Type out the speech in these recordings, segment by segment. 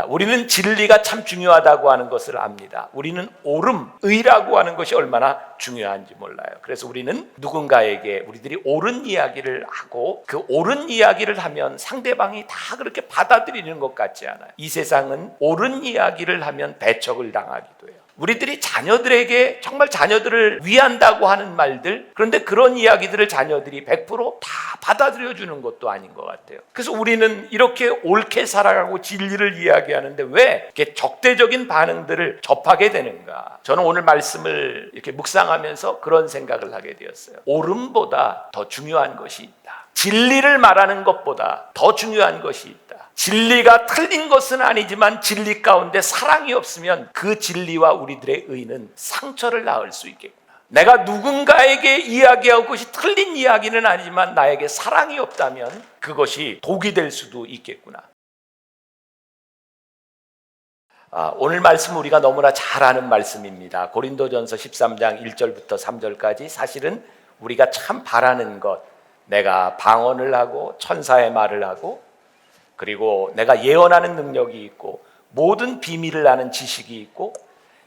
우리는 진리가 참 중요하다고 하는 것을 압니다. 우리는 옳음, 의라고 하는 것이 얼마나 중요한지 몰라요. 그래서 우리는 누군가에게 우리들이 옳은 이야기를 하고 그 옳은 이야기를 하면 상대방이 다 그렇게 받아들이는 것 같지 않아요. 이 세상은 옳은 이야기를 하면 배척을 당하기도 해요. 우리들이 자녀들에게 정말 자녀들을 위한다고 하는 말들, 그런데 그런 이야기들을 자녀들이 100%다 받아들여 주는 것도 아닌 것 같아요. 그래서 우리는 이렇게 옳게 살아가고 진리를 이야기하는데 왜 이렇게 적대적인 반응들을 접하게 되는가? 저는 오늘 말씀을 이렇게 묵상하면서 그런 생각을 하게 되었어요. 옳음보다 더 중요한 것이 있다. 진리를 말하는 것보다 더 중요한 것이 있다. 진리가 틀린 것은 아니지만 진리 가운데 사랑이 없으면 그 진리와 우리들의 의는 상처를 낳을 수 있겠구나. 내가 누군가에게 이야기하고 그것이 틀린 이야기는 아니지만 나에게 사랑이 없다면 그것이 독이 될 수도 있겠구나. 오늘 말씀 우리가 너무나 잘 아는 말씀입니다. 고린도전서 13장 1절부터 3절까지 사실은 우리가 참 바라는 것, 내가 방언을 하고 천사의 말을 하고 그리고 내가 예언하는 능력이 있고 모든 비밀을 아는 지식이 있고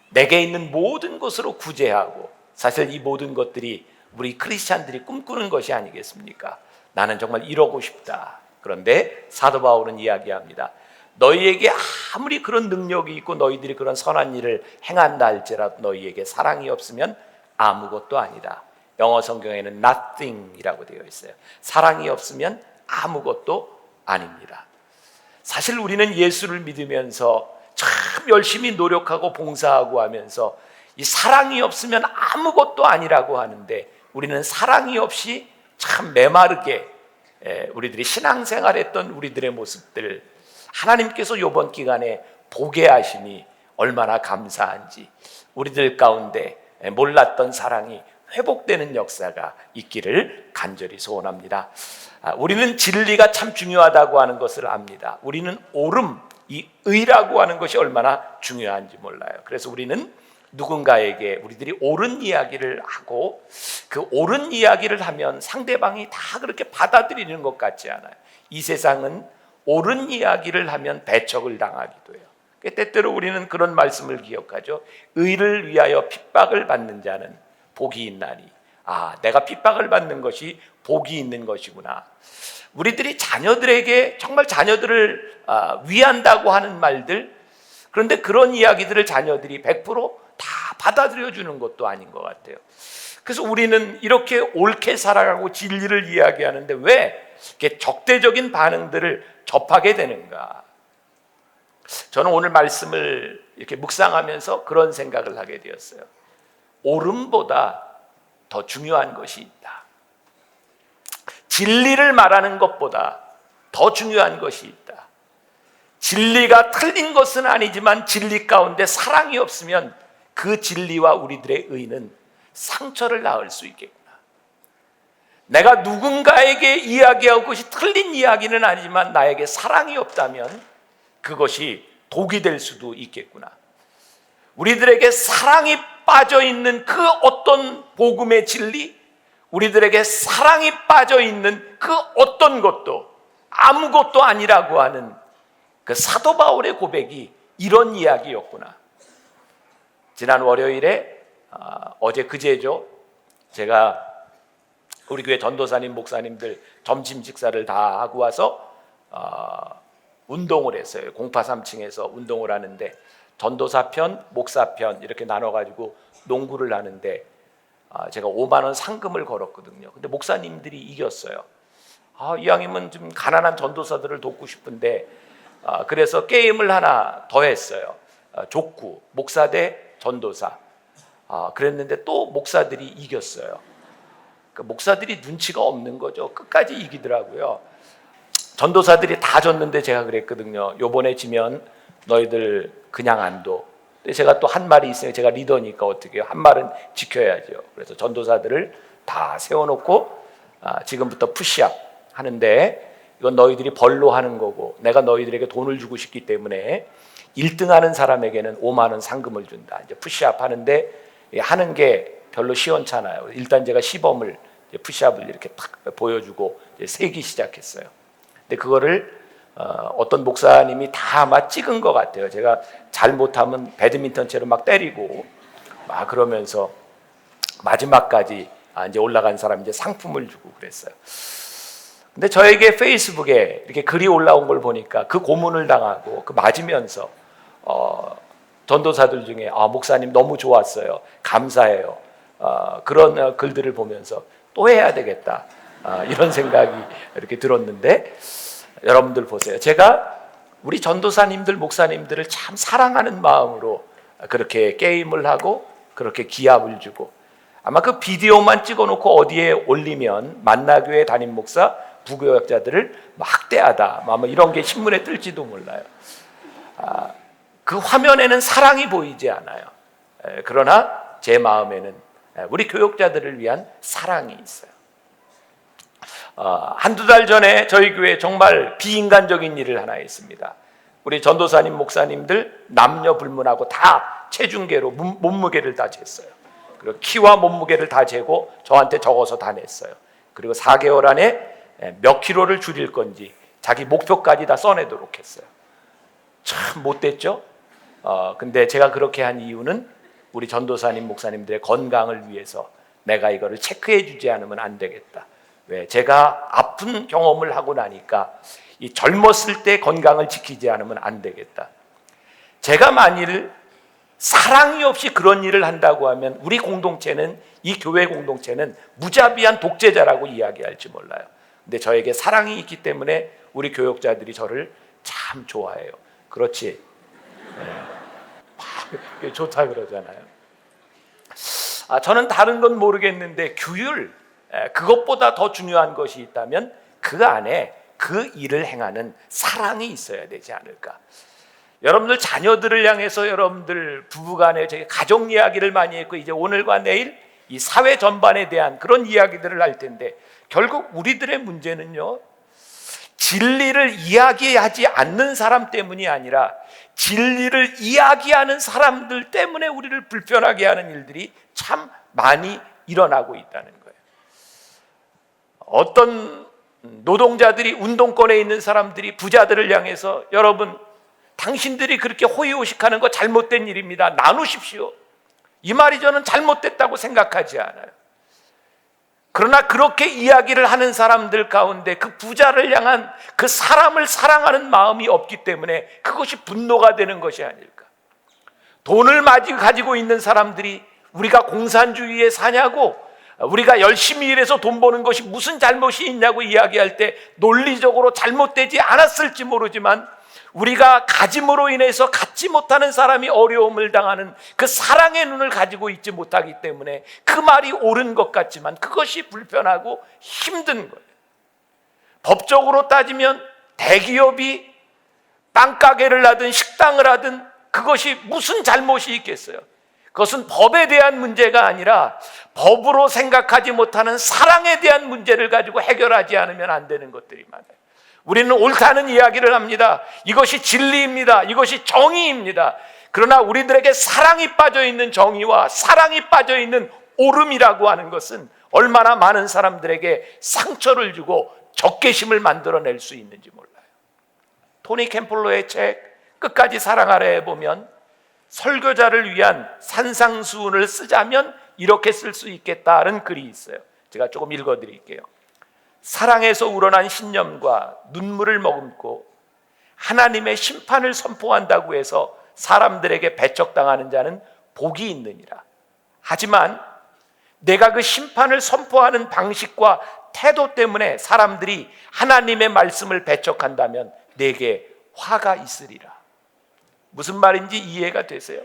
내게 있는 모든 것으로 구제하고, 사실 이 모든 것들이 우리 크리스찬들이 꿈꾸는 것이 아니겠습니까? 나는 정말 이러고 싶다. 그런데 사도 바울은 이야기합니다. 너희에게 아무리 그런 능력이 있고 너희들이 그런 선한 일을 행한다 할지라도 너희에게 사랑이 없으면 아무것도 아니다. 영어 성경에는 nothing이라고 되어 있어요. 사랑이 없으면 아무것도 아닙니다. 사실 우리는 예수를 믿으면서 참 열심히 노력하고 봉사하고 하면서 이 사랑이 없으면 아무것도 아니라고 하는데, 우리는 사랑이 없이 참 메마르게 우리들이 신앙생활했던 우리들의 모습들 하나님께서 이번 기간에 보게 하시니 얼마나 감사한지, 우리들 가운데 몰랐던 사랑이 회복되는 역사가 있기를 간절히 소원합니다. 우리는 진리가 참 중요하다고 하는 것을 압니다. 우리는 옳음, 이 의라고 하는 것이 얼마나 중요한지 몰라요. 그래서 우리는 누군가에게 우리들이 옳은 이야기를 하고 그 옳은 이야기를 하면 상대방이 다 그렇게 받아들이는 것 같지 않아요. 이 세상은 옳은 이야기를 하면 배척을 당하기도 해요. 때때로 우리는 그런 말씀을 기억하죠. 의를 위하여 핍박을 받는 자는 복이 있나니. 내가 핍박을 받는 것이 복이 있는 것이구나. 우리들이 자녀들에게 정말 자녀들을 위한다고 하는 말들, 그런데 그런 이야기들을 자녀들이 100%다 받아들여 주는 것도 아닌 것 같아요. 그래서 우리는 이렇게 옳게 살아가고 진리를 이야기하는데 왜 이렇게 적대적인 반응들을 접하게 되는가? 저는 오늘 말씀을 이렇게 묵상하면서 그런 생각을 하게 되었어요. 옳음보다 더 중요한 것이 있다. 진리를 말하는 것보다 더 중요한 것이 있다. 진리가 틀린 것은 아니지만 진리 가운데 사랑이 없으면 그 진리와 우리들의 의는 상처를 낳을 수 있겠구나. 내가 누군가에게 이야기하고 그것이 틀린 이야기는 아니지만 나에게 사랑이 없다면 그것이 독이 될 수도 있겠구나. 우리들에게 사랑이 빠져 있는 그 어떤 복음의 진리, 우리들에게 사랑이 빠져 있는 그 어떤 것도 아무것도 아니라고 하는 그 사도 바울의 고백이 이런 이야기였구나. 지난 월요일에 어제 그제죠. 제가 우리 교회 전도사님 목사님들 점심 식사를 다 하고 와서 운동을 했어요. 083층에서 운동을 하는데 전도사 편, 목사 편 이렇게 나눠가지고 농구를 하는데 제가 5만 원 상금을 걸었거든요. 근데 목사님들이 이겼어요. 이왕이면 좀 가난한 전도사들을 돕고 싶은데 그래서 게임을 하나 더 했어요. 족구, 목사 대 전도사. 그랬는데 또 목사들이 이겼어요. 그러니까 목사들이 눈치가 없는 거죠. 끝까지 이기더라고요. 전도사들이 다 졌는데 제가 그랬거든요. 요번에 지면 너희들 그냥 안 둬. 근데 제가 또 한 말이 있어요. 제가 리더니까 어떻게 해요? 한 말은 지켜야죠. 그래서 전도사들을 다 세워놓고 지금부터 푸시업 하는데 이건 너희들이 벌로 하는 거고 내가 너희들에게 돈을 주고 싶기 때문에 1등 하는 사람에게는 5만 원 상금을 준다. 이제 푸시업 하는데 하는 게 별로 시원찮아요. 일단 제가 시범을 푸시업을 이렇게 탁 보여주고 이제 세기 시작했어요. 근데 그거를 어떤 목사님이 다 아마 찍은 것 같아요. 제가 잘못하면 배드민턴채로 막 때리고 막 그러면서 마지막까지 이제 올라간 사람 이제 상품을 주고 그랬어요. 근데 저에게 페이스북에 이렇게 글이 올라온 걸 보니까 그 고문을 당하고 그 맞으면서 전도사들 중에 목사님 너무 좋았어요. 감사해요. 그런 글들을 보면서 또 해야 되겠다. 이런 생각이 이렇게 들었는데 여러분들 보세요. 제가 우리 전도사님들, 목사님들을 참 사랑하는 마음으로 그렇게 게임을 하고 그렇게 기합을 주고 아마 그 비디오만 찍어놓고 어디에 올리면 만나교회 담임 목사, 부교역자들을 학대하다 아마 이런 게 신문에 뜰지도 몰라요. 그 화면에는 사랑이 보이지 않아요. 그러나 제 마음에는 우리 교역자들을 위한 사랑이 있어요. 한두 달 전에 저희 교회에 정말 비인간적인 일을 하나 했습니다. 우리 전도사님, 목사님들 남녀 불문하고 다 체중계로 몸무게를 다 쟀어요. 그리고 키와 몸무게를 다 재고 저한테 적어서 다 냈어요. 그리고 4개월 안에 몇 킬로를 줄일 건지 자기 목표까지 다 써내도록 했어요. 참 못됐죠? 근데 제가 그렇게 한 이유는 우리 전도사님, 목사님들의 건강을 위해서 내가 이거를 체크해 주지 않으면 안 되겠다. 왜? 제가 아픈 경험을 하고 나니까 이 젊었을 때 건강을 지키지 않으면 안 되겠다. 제가 만일 사랑이 없이 그런 일을 한다고 하면 우리 공동체는, 이 교회 공동체는 무자비한 독재자라고 이야기할지 몰라요. 근데 저에게 사랑이 있기 때문에 우리 교역자들이 저를 참 좋아해요. 그렇지? 네. 좋다 그러잖아요. 저는 다른 건 모르겠는데 규율, 그것보다 더 중요한 것이 있다면 그 안에 그 일을 행하는 사랑이 있어야 되지 않을까. 여러분들 자녀들을 향해서 여러분들 부부간에 저희 가족 이야기를 많이 했고 이제 오늘과 내일 이 사회 전반에 대한 그런 이야기들을 할 텐데 결국 우리들의 문제는요, 진리를 이야기하지 않는 사람 때문이 아니라 진리를 이야기하는 사람들 때문에 우리를 불편하게 하는 일들이 참 많이 일어나고 있다는 거예요. 어떤 노동자들이, 운동권에 있는 사람들이 부자들을 향해서 여러분 당신들이 그렇게 호의호식하는 거 잘못된 일입니다. 나누십시오. 이 말이 저는 잘못됐다고 생각하지 않아요. 그러나 그렇게 이야기를 하는 사람들 가운데 그 부자를 향한 그 사람을 사랑하는 마음이 없기 때문에 그것이 분노가 되는 것이 아닐까. 돈을 가지고 있는 사람들이 우리가 공산주의에 사냐고, 우리가 열심히 일해서 돈 버는 것이 무슨 잘못이 있냐고 이야기할 때 논리적으로 잘못되지 않았을지 모르지만 우리가 가짐으로 인해서 갖지 못하는 사람이 어려움을 당하는 그 사랑의 눈을 가지고 있지 못하기 때문에 그 말이 옳은 것 같지만 그것이 불편하고 힘든 거예요. 법적으로 따지면 대기업이 빵가게를 하든 식당을 하든 그것이 무슨 잘못이 있겠어요. 그것은 법에 대한 문제가 아니라 법으로 생각하지 못하는 사랑에 대한 문제를 가지고 해결하지 않으면 안 되는 것들이 많아요. 우리는 옳다는 이야기를 합니다. 이것이 진리입니다. 이것이 정의입니다. 그러나 우리들에게 사랑이 빠져 있는 정의와 사랑이 빠져 있는 옳음이라고 하는 것은 얼마나 많은 사람들에게 상처를 주고 적개심을 만들어낼 수 있는지 몰라요. 토니 캠플러의 책 끝까지 사랑하라에 보면 설교자를 위한 산상수훈을 쓰자면 이렇게 쓸 수 있겠다는 글이 있어요. 제가 조금 읽어드릴게요. 사랑에서 우러난 신념과 눈물을 머금고 하나님의 심판을 선포한다고 해서 사람들에게 배척당하는 자는 복이 있느니라. 하지만 내가 그 심판을 선포하는 방식과 태도 때문에 사람들이 하나님의 말씀을 배척한다면 내게 화가 있으리라. 무슨 말인지 이해가 되세요?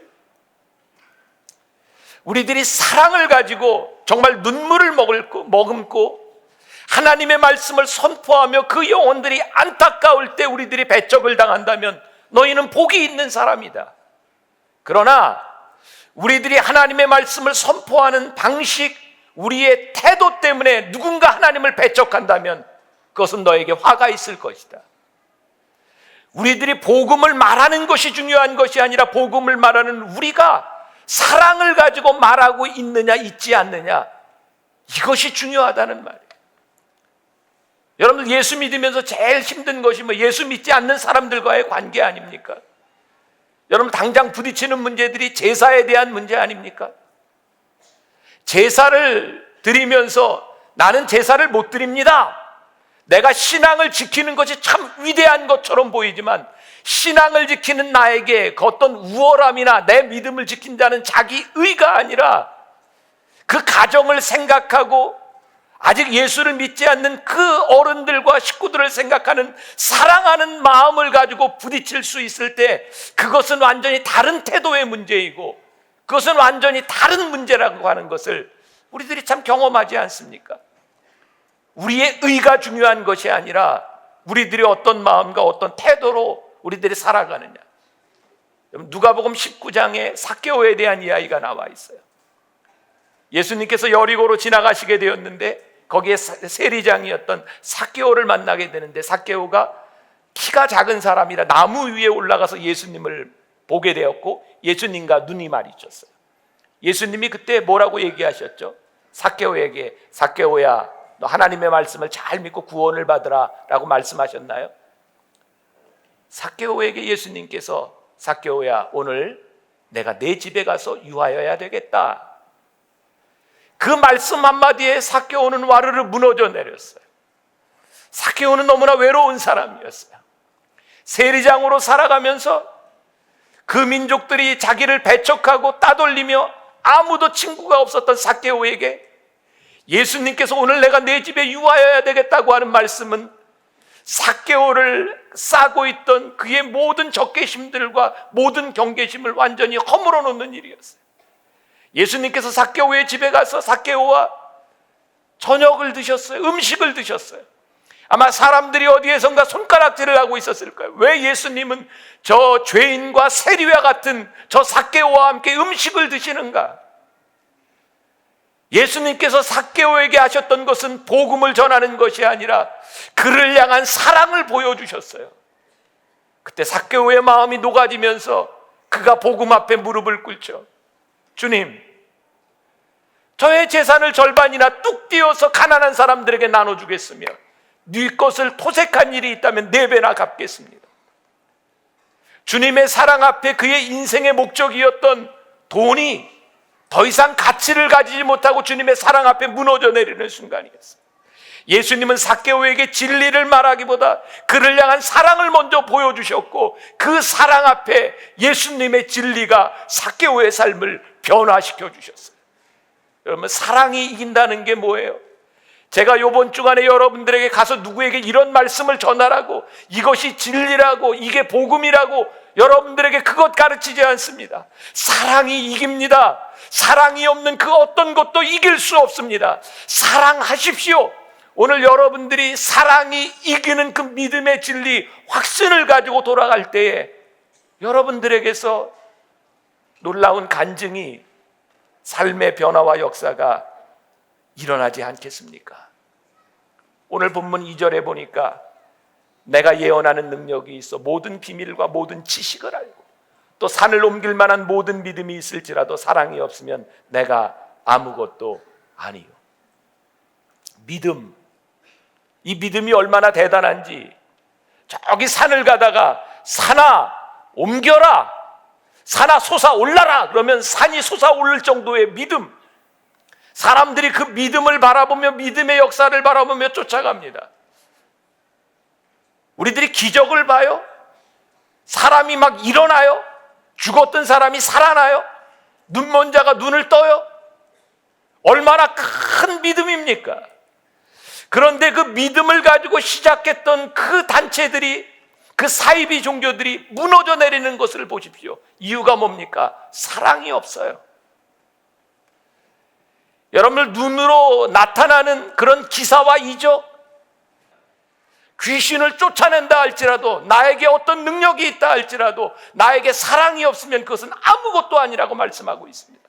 우리들이 사랑을 가지고 정말 눈물을 머금고 하나님의 말씀을 선포하며 그 영혼들이 안타까울 때 우리들이 배척을 당한다면 너희는 복이 있는 사람이다. 그러나 우리들이 하나님의 말씀을 선포하는 방식, 우리의 태도 때문에 누군가 하나님을 배척한다면 그것은 너에게 화가 있을 것이다. 우리들이 복음을 말하는 것이 중요한 것이 아니라 복음을 말하는 우리가 사랑을 가지고 말하고 있느냐 있지 않느냐, 이것이 중요하다는 말이에요. 여러분들 예수 믿으면서 제일 힘든 것이 뭐 예수 믿지 않는 사람들과의 관계 아닙니까? 여러분 당장 부딪히는 문제들이 제사에 대한 문제 아닙니까? 제사를 드리면서 나는 제사를 못 드립니다. 내가 신앙을 지키는 것이 참 위대한 것처럼 보이지만 신앙을 지키는 나에게 그 어떤 우월함이나 내 믿음을 지킨다는 자기 의가 아니라 그 가정을 생각하고 아직 예수를 믿지 않는 그 어른들과 식구들을 생각하는 사랑하는 마음을 가지고 부딪힐 수 있을 때 그것은 완전히 다른 태도의 문제이고 그것은 완전히 다른 문제라고 하는 것을 우리들이 참 경험하지 않습니까? 우리의 의가 중요한 것이 아니라 우리들이 어떤 마음과 어떤 태도로 우리들이 살아가느냐. 누가복음 19장에 삭개오에 대한 이야기가 나와 있어요. 예수님께서 여리고로 지나가시게 되었는데 거기에 세리장이었던 삭개오를 만나게 되는데 삭개오가 키가 작은 사람이라 나무 위에 올라가서 예수님을 보게 되었고 예수님과 눈이 마주쳤어요. 예수님이 그때 뭐라고 얘기하셨죠? 삭개오에게 삭개오야 너 하나님의 말씀을 잘 믿고 구원을 받으라 라고 말씀하셨나요? 삭개오에게 예수님께서 삭개오야 오늘 내가 내 집에 가서 유하여야 되겠다. 그 말씀 한마디에 삭개오는 와르르 무너져 내렸어요. 삭개오는 너무나 외로운 사람이었어요. 세리장으로 살아가면서 그 민족들이 자기를 배척하고 따돌리며 아무도 친구가 없었던 삭개오에게 예수님께서 오늘 내가 내 집에 유하여야 되겠다고 하는 말씀은 삭개오를 싸고 있던 그의 모든 적개심들과 모든 경계심을 완전히 허물어 놓는 일이었어요. 예수님께서 삭개오의 집에 가서 삭개오와 저녁을 드셨어요. 음식을 드셨어요. 아마 사람들이 어디에선가 손가락질을 하고 있었을 거예요. 왜 예수님은 저 죄인과 세리와 같은 저 삭개오와 함께 음식을 드시는가? 예수님께서 삭개오에게 하셨던 것은 복음을 전하는 것이 아니라 그를 향한 사랑을 보여주셨어요. 그때 삭개오의 마음이 녹아지면서 그가 복음 앞에 무릎을 꿇죠. 주님, 저의 재산을 절반이나 뚝 띄어서 가난한 사람들에게 나눠주겠으며 네 것을 토색한 일이 있다면 4배나 갚겠습니다. 주님의 사랑 앞에 그의 인생의 목적이었던 돈이 더 이상 가치를 가지지 못하고 주님의 사랑 앞에 무너져 내리는 순간이었어요. 예수님은 삭개오에게 진리를 말하기보다 그를 향한 사랑을 먼저 보여주셨고 그 사랑 앞에 예수님의 진리가 삭개오의 삶을 변화시켜 주셨어요. 여러분, 사랑이 이긴다는 게 뭐예요? 제가 이번 주간에 여러분들에게 가서 누구에게 이런 말씀을 전하라고 이것이 진리라고 이게 복음이라고 여러분들에게 그것 가르치지 않습니다. 사랑이 이깁니다. 사랑이 없는 그 어떤 것도 이길 수 없습니다. 사랑하십시오. 오늘 여러분들이 사랑이 이기는 그 믿음의 진리 확신을 가지고 돌아갈 때에 여러분들에게서 놀라운 간증이 삶의 변화와 역사가 일어나지 않겠습니까? 오늘 본문 2절에 보니까 내가 예언하는 능력이 있어 모든 비밀과 모든 지식을 알고 또 산을 옮길 만한 모든 믿음이 있을지라도 사랑이 없으면 내가 아무것도 아니요. 믿음, 이 믿음이 얼마나 대단한지 저기 산을 가다가 산아 옮겨라, 산아 솟아올라라 그러면 산이 솟아오를 정도의 믿음, 사람들이 그 믿음을 바라보며 믿음의 역사를 바라보며 쫓아갑니다. 우리들이 기적을 봐요? 사람이 막 일어나요? 죽었던 사람이 살아나요? 눈먼 자가 눈을 떠요? 얼마나 큰 믿음입니까? 그런데 그 믿음을 가지고 시작했던 그 단체들이, 그 사이비 종교들이 무너져 내리는 것을 보십시오. 이유가 뭡니까? 사랑이 없어요. 여러분들 눈으로 나타나는 그런 기사와 이적, 귀신을 쫓아낸다 할지라도 나에게 어떤 능력이 있다 할지라도 나에게 사랑이 없으면 그것은 아무것도 아니라고 말씀하고 있습니다.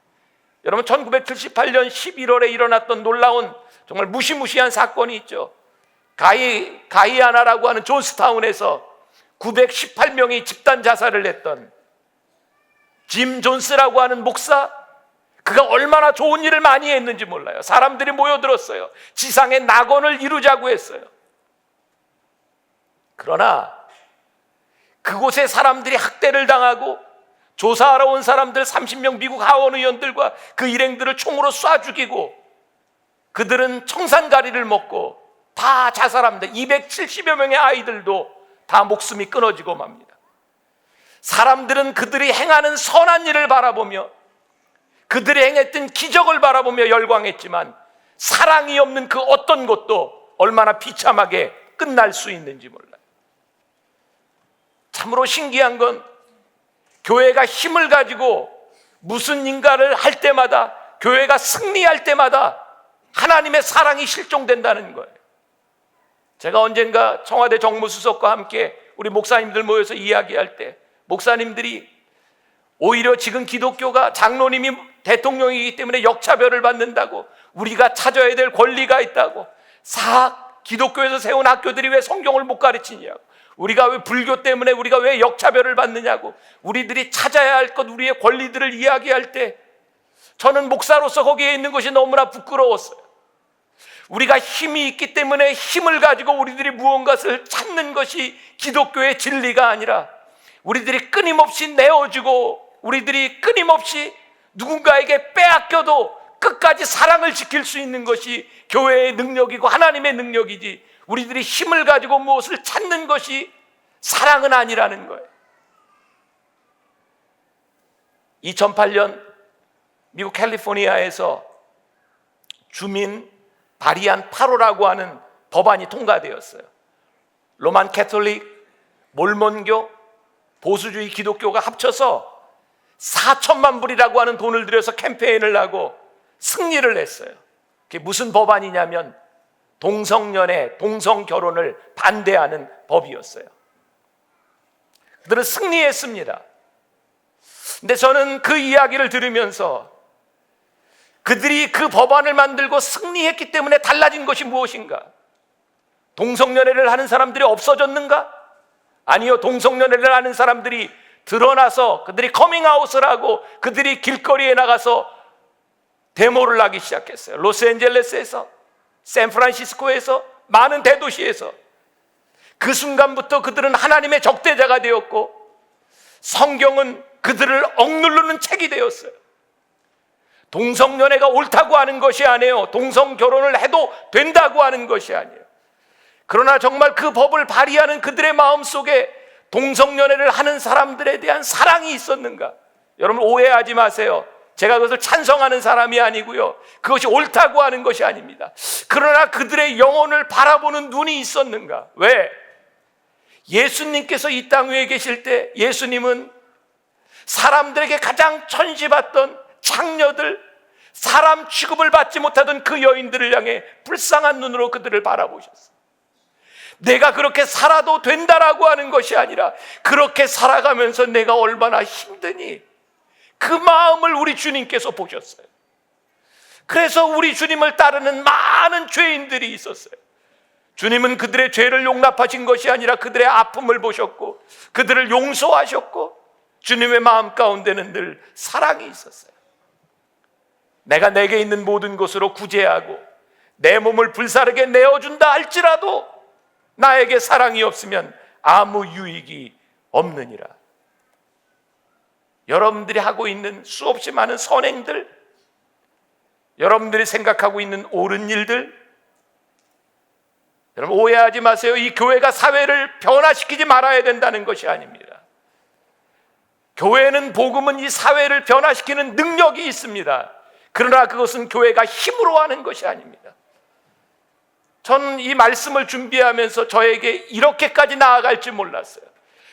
여러분 1978년 11월에 일어났던 놀라운 정말 무시무시한 사건이 있죠. 가이아나라고 하는 존스타운에서 918명이 집단 자살을 했던 짐 존스라고 하는 목사, 그가 얼마나 좋은 일을 많이 했는지 몰라요. 사람들이 모여들었어요. 지상의 낙원을 이루자고 했어요. 그러나 그곳에 사람들이 학대를 당하고 조사하러 온 사람들 30명 미국 하원 의원들과 그 일행들을 총으로 쏴 죽이고 그들은 청산가리를 먹고 다 자살합니다. 270여 명의 아이들도 다 목숨이 끊어지고 맙니다. 사람들은 그들이 행하는 선한 일을 바라보며 그들이 행했던 기적을 바라보며 열광했지만 사랑이 없는 그 어떤 것도 얼마나 비참하게 끝날 수 있는지 몰라요. 참으로 신기한 건 교회가 힘을 가지고 무슨 인가를 할 때마다, 교회가 승리할 때마다 하나님의 사랑이 실종된다는 거예요. 제가 언젠가 청와대 정무수석과 함께 우리 목사님들 모여서 이야기할 때 목사님들이 오히려 지금 기독교가 장로님이 대통령이기 때문에 역차별을 받는다고, 우리가 찾아야 될 권리가 있다고, 기독교에서 세운 학교들이 왜 성경을 못 가르치냐고, 우리가 왜 불교 때문에 우리가 왜 역차별을 받느냐고, 우리들이 찾아야 할 것, 우리의 권리들을 이야기할 때 저는 목사로서 거기에 있는 것이 너무나 부끄러웠어요. 우리가 힘이 있기 때문에 힘을 가지고 우리들이 무언가를 찾는 것이 기독교의 진리가 아니라, 우리들이 끊임없이 내어주고 우리들이 끊임없이 누군가에게 빼앗겨도 끝까지 사랑을 지킬 수 있는 것이 교회의 능력이고 하나님의 능력이지, 우리들이 힘을 가지고 무엇을 찾는 것이 사랑은 아니라는 거예요. 2008년 미국 캘리포니아에서 주민 바리안 8호라고 하는 법안이 통과되었어요. 로만 캐톨릭, 몰몬교, 보수주의 기독교가 합쳐서 4천만 불이라고 하는 돈을 들여서 캠페인을 하고 승리를 했어요. 그게 무슨 법안이냐면 동성연애, 동성결혼을 반대하는 법이었어요. 그들은 승리했습니다. 근데 저는 그 이야기를 들으면서 그들이 그 법안을 만들고 승리했기 때문에 달라진 것이 무엇인가? 동성연애를 하는 사람들이 없어졌는가? 아니요, 동성연애를 하는 사람들이 드러나서 그들이 커밍아웃을 하고 그들이 길거리에 나가서 데모를 하기 시작했어요. 로스앤젤레스에서, 샌프란시스코에서, 많은 대도시에서. 그 순간부터 그들은 하나님의 적대자가 되었고 성경은 그들을 억누르는 책이 되었어요. 동성연애가 옳다고 하는 것이 아니에요. 동성결혼을 해도 된다고 하는 것이 아니에요. 그러나 정말 그 법을 발의하는 그들의 마음속에 동성연애를 하는 사람들에 대한 사랑이 있었는가? 여러분 오해하지 마세요. 제가 그것을 찬성하는 사람이 아니고요, 그것이 옳다고 하는 것이 아닙니다. 그러나 그들의 영혼을 바라보는 눈이 있었는가? 왜? 예수님께서 이 땅 위에 계실 때 예수님은 사람들에게 가장 천시받던 창녀들, 사람 취급을 받지 못하던 그 여인들을 향해 불쌍한 눈으로 그들을 바라보셨어요. 내가 그렇게 살아도 된다라고 하는 것이 아니라 그렇게 살아가면서 내가 얼마나 힘드니, 그 마음을 우리 주님께서 보셨어요. 그래서 우리 주님을 따르는 많은 죄인들이 있었어요. 주님은 그들의 죄를 용납하신 것이 아니라 그들의 아픔을 보셨고 그들을 용서하셨고 주님의 마음 가운데는 늘 사랑이 있었어요. 내가 내게 있는 모든 것으로 구제하고 내 몸을 불사르게 내어준다 할지라도 나에게 사랑이 없으면 아무 유익이 없느니라. 여러분들이 하고 있는 수없이 많은 선행들, 여러분들이 생각하고 있는 옳은 일들, 여러분 오해하지 마세요. 이 교회가 사회를 변화시키지 말아야 된다는 것이 아닙니다. 교회는, 복음은 이 사회를 변화시키는 능력이 있습니다. 그러나 그것은 교회가 힘으로 하는 것이 아닙니다. 저는 이 말씀을 준비하면서 저에게 이렇게까지 나아갈 줄 몰랐어요.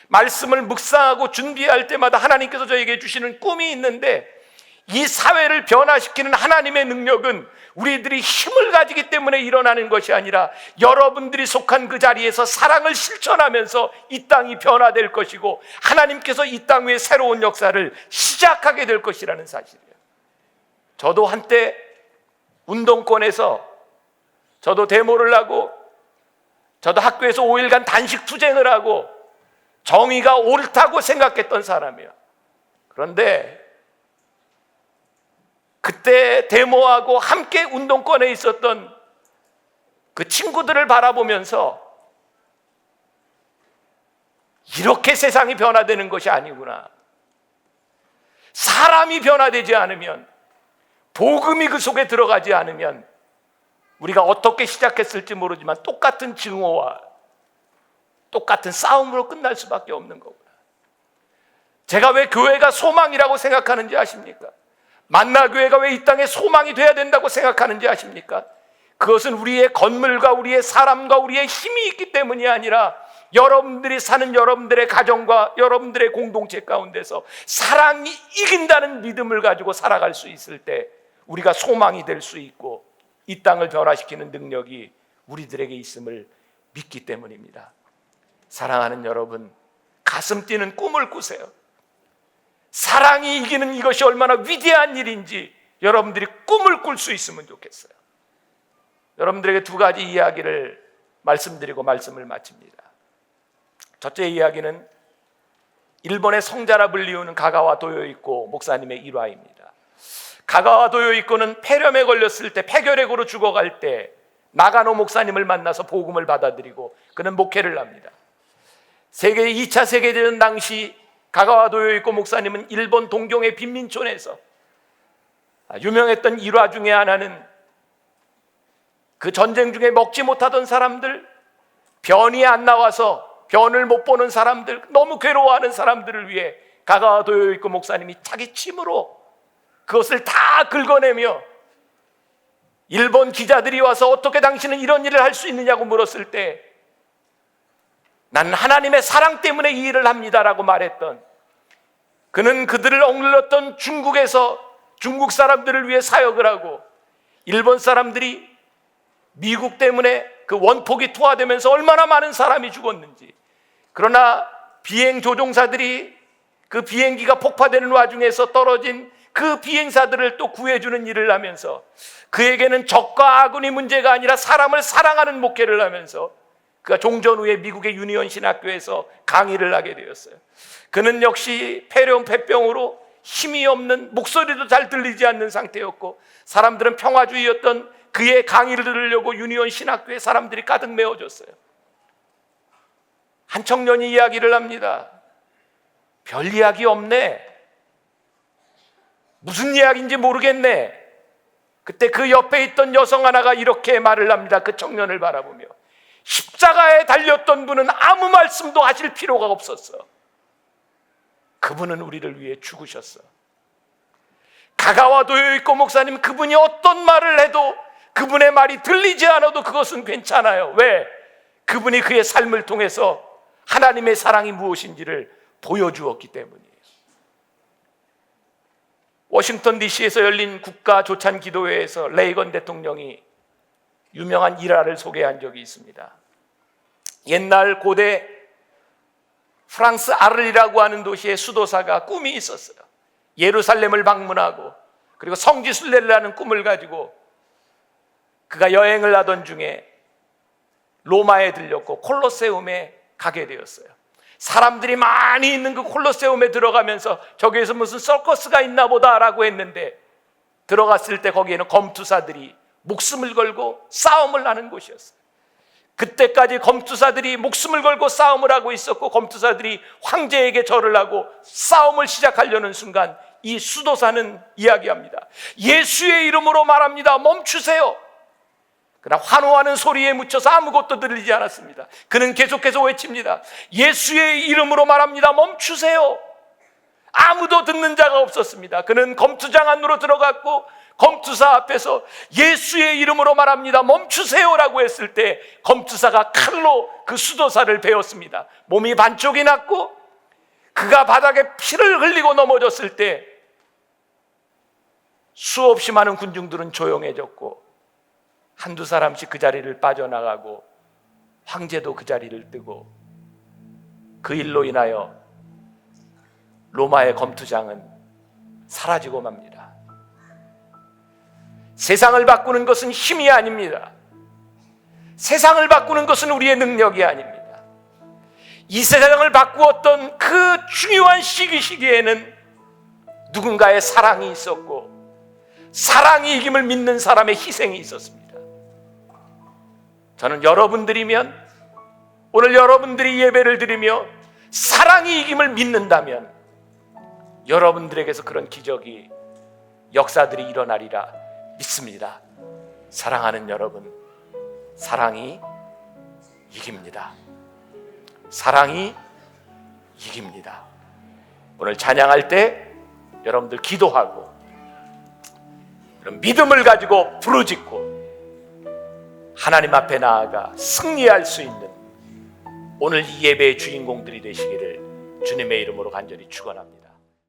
말씀을 묵상하고 준비할 때마다 하나님께서 저에게 주시는 꿈이 있는데, 이 사회를 변화시키는 하나님의 능력은 우리들이 힘을 가지기 때문에 일어나는 것이 아니라 여러분들이 속한 그 자리에서 사랑을 실천하면서 이 땅이 변화될 것이고 하나님께서 이 땅 위에 새로운 역사를 시작하게 될 것이라는 사실이에요. 저도 한때 운동권에서 저도 데모를 하고 저도 학교에서 5일간 단식 투쟁을 하고 정의가 옳다고 생각했던 사람이에요. 그런데 그때 데모하고 함께 운동권에 있었던 그 친구들을 바라보면서 이렇게 세상이 변화되는 것이 아니구나. 사람이 변화되지 않으면, 복음이 그 속에 들어가지 않으면 우리가 어떻게 시작했을지 모르지만 똑같은 증오와 똑같은 싸움으로 끝날 수밖에 없는 거구나. 제가 왜 교회가 소망이라고 생각하는지 아십니까? 만나교회가 왜 이 땅에 소망이 돼야 된다고 생각하는지 아십니까? 그것은 우리의 건물과 우리의 사람과 우리의 힘이 있기 때문이 아니라 여러분들이 사는 여러분들의 가정과 여러분들의 공동체 가운데서 사랑이 이긴다는 믿음을 가지고 살아갈 수 있을 때 우리가 소망이 될 수 있고 이 땅을 변화시키는 능력이 우리들에게 있음을 믿기 때문입니다. 사랑하는 여러분, 가슴 뛰는 꿈을 꾸세요. 사랑이 이기는 이것이 얼마나 위대한 일인지 여러분들이 꿈을 꿀 수 있으면 좋겠어요. 여러분들에게 두 가지 이야기를 말씀드리고 말씀을 마칩니다. 첫째 이야기는 일본의 성자라 불리우는 가가와 도요이코 목사님의 일화입니다. 가가와 도요이코는 폐렴에 걸렸을 때, 폐결핵으로 죽어갈 때 나가노 목사님을 만나서 복음을 받아들이고 그는 목회를 합니다. 2차 세계대전 당시 가가와 도요이코 목사님은 일본 동경의 빈민촌에서 유명했던 일화 중에 하나는 그 전쟁 중에 먹지 못하던 사람들, 변이 안 나와서 변을 못 보는 사람들, 너무 괴로워하는 사람들을 위해 가가와 도요이코 목사님이 자기 침으로 그것을 다 긁어내며 일본 기자들이 와서 어떻게 당신은 이런 일을 할 수 있느냐고 물었을 때 나는 하나님의 사랑 때문에 이 일을 합니다라고 말했던, 그는 그들을 억눌렀던 중국에서 중국 사람들을 위해 사역을 하고 일본 사람들이 미국 때문에 그 원폭이 투하되면서 얼마나 많은 사람이 죽었는지, 그러나 비행 조종사들이 그 비행기가 폭파되는 와중에서 떨어진 그 비행사들을 또 구해주는 일을 하면서 그에게는 적과 아군이 문제가 아니라 사람을 사랑하는 목회를 하면서 그가 종전 후에 미국의 유니온 신학교에서 강의를 하게 되었어요. 그는 역시 폐렴, 폐병으로 힘이 없는, 목소리도 잘 들리지 않는 상태였고 사람들은 평화주의였던 그의 강의를 들으려고 유니온 신학교에 사람들이 가득 메워졌어요. 한 청년이 이야기를 합니다. 별 이야기 없네. 무슨 이야기인지 모르겠네. 그때 그 옆에 있던 여성 하나가 이렇게 말을 합니다. 그 청년을 바라보며, 십자가에 달렸던 분은 아무 말씀도 하실 필요가 없었어. 그분은 우리를 위해 죽으셨어. 가가와 도요이코 목사님, 그분이 어떤 말을 해도 그분의 말이 들리지 않아도 그것은 괜찮아요. 왜? 그분이 그의 삶을 통해서 하나님의 사랑이 무엇인지를 보여주었기 때문이에요. 워싱턴 DC에서 열린 국가조찬기도회에서 레이건 대통령이 유명한 일화를 소개한 적이 있습니다. 옛날 고대 프랑스 아르리라고 하는 도시의 수도사가 꿈이 있었어요. 예루살렘을 방문하고 그리고 성지순례를 하는 꿈을 가지고 그가 여행을 하던 중에 로마에 들렸고 콜로세움에 가게 되었어요. 사람들이 많이 있는 그 콜로세움에 들어가면서 저기에서 무슨 서커스가 있나 보다라고 했는데 들어갔을 때 거기에는 검투사들이 목숨을 걸고 싸움을 하는 곳이었어요. 그때까지 검투사들이 목숨을 걸고 싸움을 하고 있었고 검투사들이 황제에게 절을 하고 싸움을 시작하려는 순간 이 수도사는 이야기합니다. 예수의 이름으로 말합니다. 멈추세요. 그러나 환호하는 소리에 묻혀서 아무것도 들리지 않았습니다. 그는 계속해서 외칩니다. 예수의 이름으로 말합니다. 멈추세요. 아무도 듣는 자가 없었습니다. 그는 검투장 안으로 들어갔고 검투사 앞에서 예수의 이름으로 말합니다. 멈추세요라고 했을 때 검투사가 칼로 그 수도사를 베었습니다. 몸이 반쪽이 났고 그가 바닥에 피를 흘리고 넘어졌을 때 수없이 많은 군중들은 조용해졌고 한두 사람씩 그 자리를 빠져나가고 황제도 그 자리를 뜨고 그 일로 인하여 로마의 검투장은 사라지고 맙니다. 세상을 바꾸는 것은 힘이 아닙니다. 세상을 바꾸는 것은 우리의 능력이 아닙니다. 이 세상을 바꾸었던 그 중요한 시기에는 누군가의 사랑이 있었고 사랑이 이김을 믿는 사람의 희생이 있었습니다. 저는 여러분들이면 오늘 여러분들이 예배를 드리며 사랑이 이김을 믿는다면 여러분들에게서 그런 기적이, 역사들이 일어나리라 믿습니다. 사랑하는 여러분, 사랑이 이깁니다. 사랑이 이깁니다. 오늘 찬양할 때 여러분들 기도하고 그런 믿음을 가지고 부르짖고 하나님 앞에 나아가 승리할 수 있는 오늘 이 예배의 주인공들이 되시기를 주님의 이름으로 간절히 축원합니다.